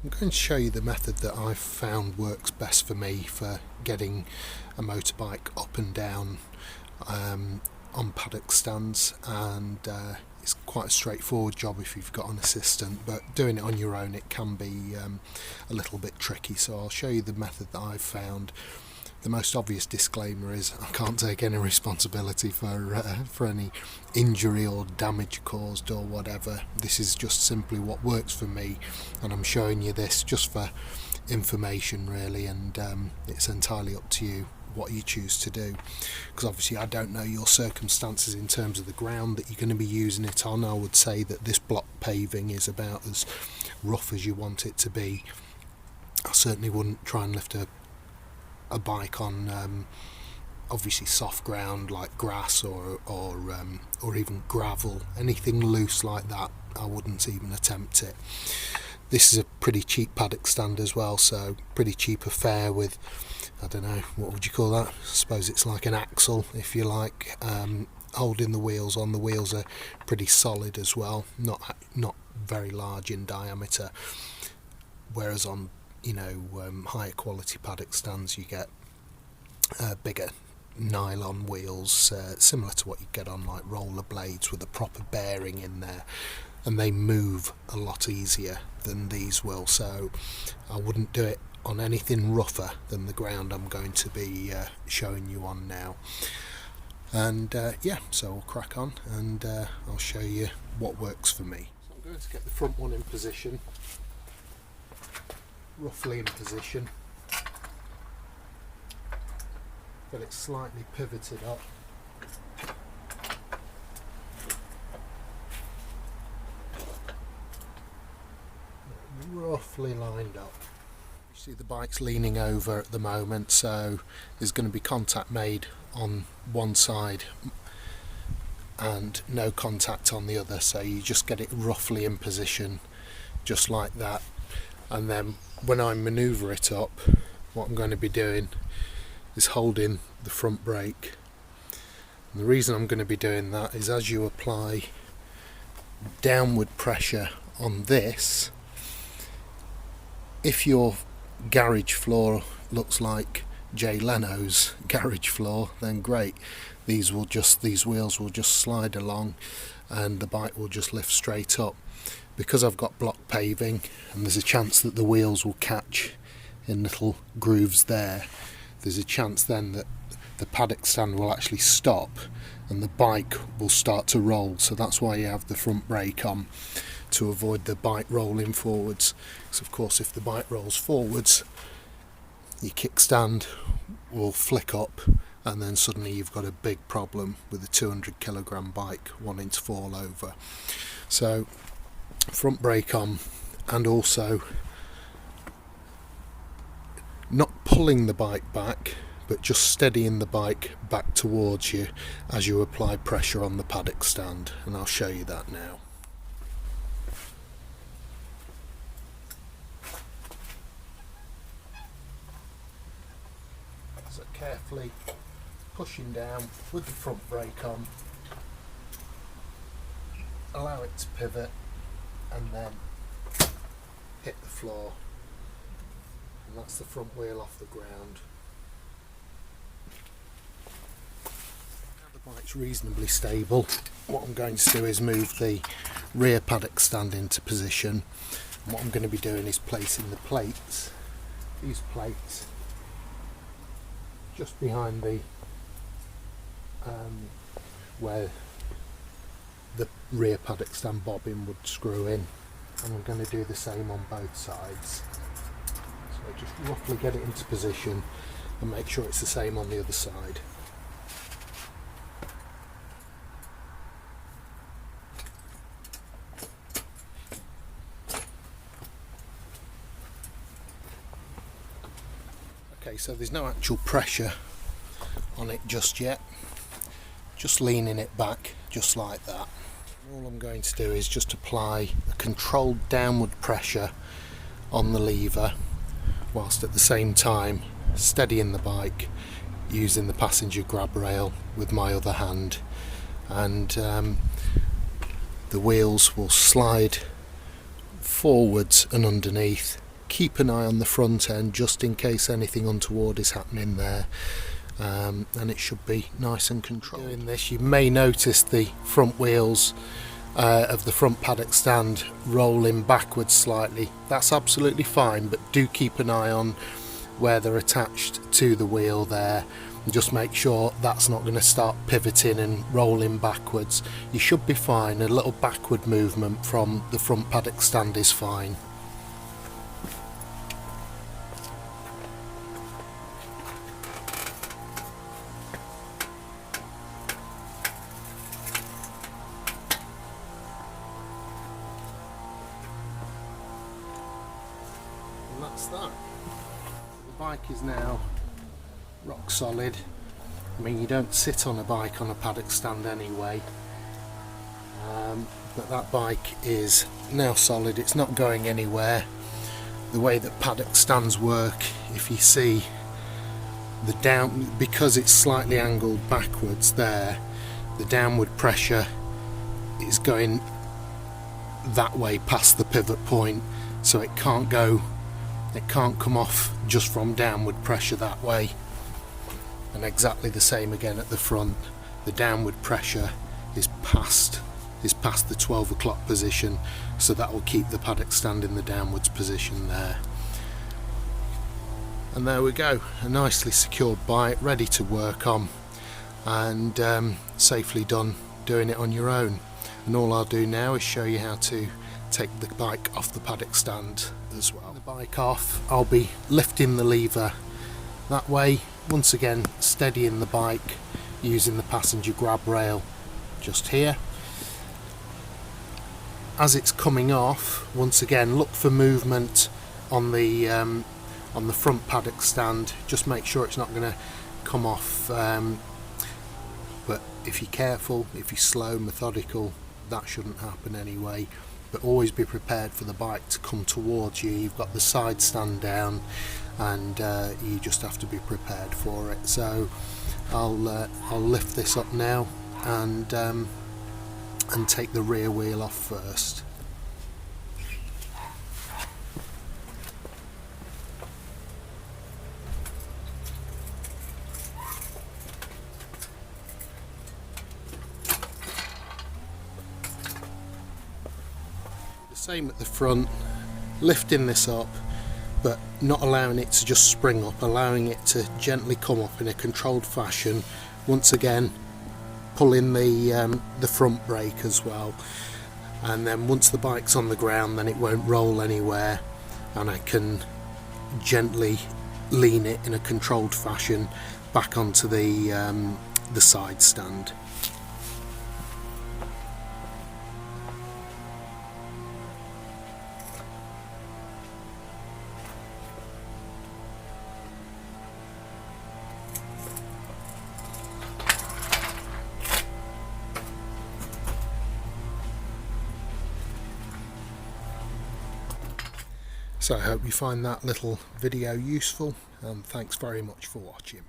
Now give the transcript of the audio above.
I'm going to show you the method that I've found works best for me for getting a motorbike up and down on paddock stands, and it's quite a straightforward job if you've got an assistant, but doing it on your own it can be a little bit tricky. So I'll show you the method that I've found. The most obvious disclaimer is I can't take any responsibility for any injury or damage caused or whatever. This is just simply what works for me, and I'm showing you this just for information really, and it's entirely up to you what you choose to do, because obviously I don't know your circumstances in terms of the ground that you're going to be using it on. I would say that this block paving is about as rough as you want it to be. I certainly wouldn't try and lift a bike on obviously soft ground like grass or even gravel. Anything loose like that, I wouldn't even attempt it. This is a pretty cheap paddock stand as well, so pretty cheap affair with, I don't know, what would you call that? I suppose it's like an axle, if you like, holding the wheels on. The wheels are pretty solid as well, not very large in diameter, whereas on higher quality paddock stands you get bigger nylon wheels, similar to what you get on like roller blades, with a proper bearing in there, and they move a lot easier than these will. So I wouldn't do it on anything rougher than the ground I'm going to be showing you on now. And yeah, so we'll crack on, and I'll show you what works for me. So I'm going to get the front one in position, roughly in position, but it's slightly pivoted up. Roughly lined up. You see the bike's leaning over at the moment, so there's going to be contact made on one side and no contact on the other, so you just get it roughly in position just like that. And then when I manoeuvre it up, what I'm going to be doing is holding the front brake. And the reason I'm going to be doing that is as you apply downward pressure on this, if your garage floor looks like Jay Leno's garage floor, then great. These wheels will just slide along and the bike will just lift straight up. Because I've got block paving and there's a chance that the wheels will catch in little grooves there, there's a chance then that the paddock stand will actually stop and the bike will start to roll. So that's why you have the front brake on, to avoid the bike rolling forwards. Because of course if the bike rolls forwards, your kickstand will flick up, and then suddenly you've got a big problem with a 200 kilogram bike wanting to fall over. So front brake on, and also not pulling the bike back, but just steadying the bike back towards you as you apply pressure on the paddock stand, and I'll show you that now. So carefully pushing down with the front brake on, allow it to pivot, and then hit the floor, and that's the front wheel off the ground. Now the bike's reasonably stable, what I'm going to do is move the rear paddock stand into position, and what I'm going to be doing is placing the plates, these plates, just behind the where the rear paddock stand bobbin would screw in, and I'm going to do the same on both sides. So just roughly get it into position and make sure it's the same on the other side. Okay, so there's no actual pressure on it just yet, just leaning it back just like that. All I'm going to do is just apply a controlled downward pressure on the lever, whilst at the same time steadying the bike using the passenger grab rail with my other hand, and the wheels will slide forwards and underneath keep an eye on the front end just in case anything untoward is happening there, and it should be nice and controlled. Doing this, you may notice the front wheels of the front paddock stand rolling backwards slightly. That's absolutely fine, but do keep an eye on where they're attached to the wheel there, and just make sure that's not going to start pivoting and rolling backwards. You should be fine. A little backward movement from the front paddock stand is fine. And that's that. The bike is now rock solid. I mean, you don't sit on a bike on a paddock stand anyway, but that bike is now solid. It's not going anywhere. The way that paddock stands work, if you see the down, because it's slightly angled backwards there, the downward pressure is going that way past the pivot point, so it can't come off just from downward pressure that way. And exactly the same again at the front. The downward pressure is past the 12 o'clock position, so that will keep the paddock stand in the downwards position there. And there we go, a nicely secured bike ready to work on, and safely done doing it on your own. And all I'll do now is show you how to take the bike off the paddock stand as well. The bike off, I'll be lifting the lever that way, once again steadying the bike using the passenger grab rail just here. As it's coming off, once again look for movement on the front paddock stand. Just make sure it's not going to come off, but if you're careful, if you're slow, methodical, that shouldn't happen anyway. But always be prepared for the bike to come towards you. You've got the side stand down, and you just have to be prepared for it. So I'll lift this up now and take the rear wheel off first. Same at the front, lifting this up but not allowing it to just spring up, allowing it to gently come up in a controlled fashion. Once again pulling the front brake as well, and then once the bike's on the ground, then it won't roll anywhere, and I can gently lean it in a controlled fashion back onto the side stand. So I hope you find that little video useful, and thanks very much for watching.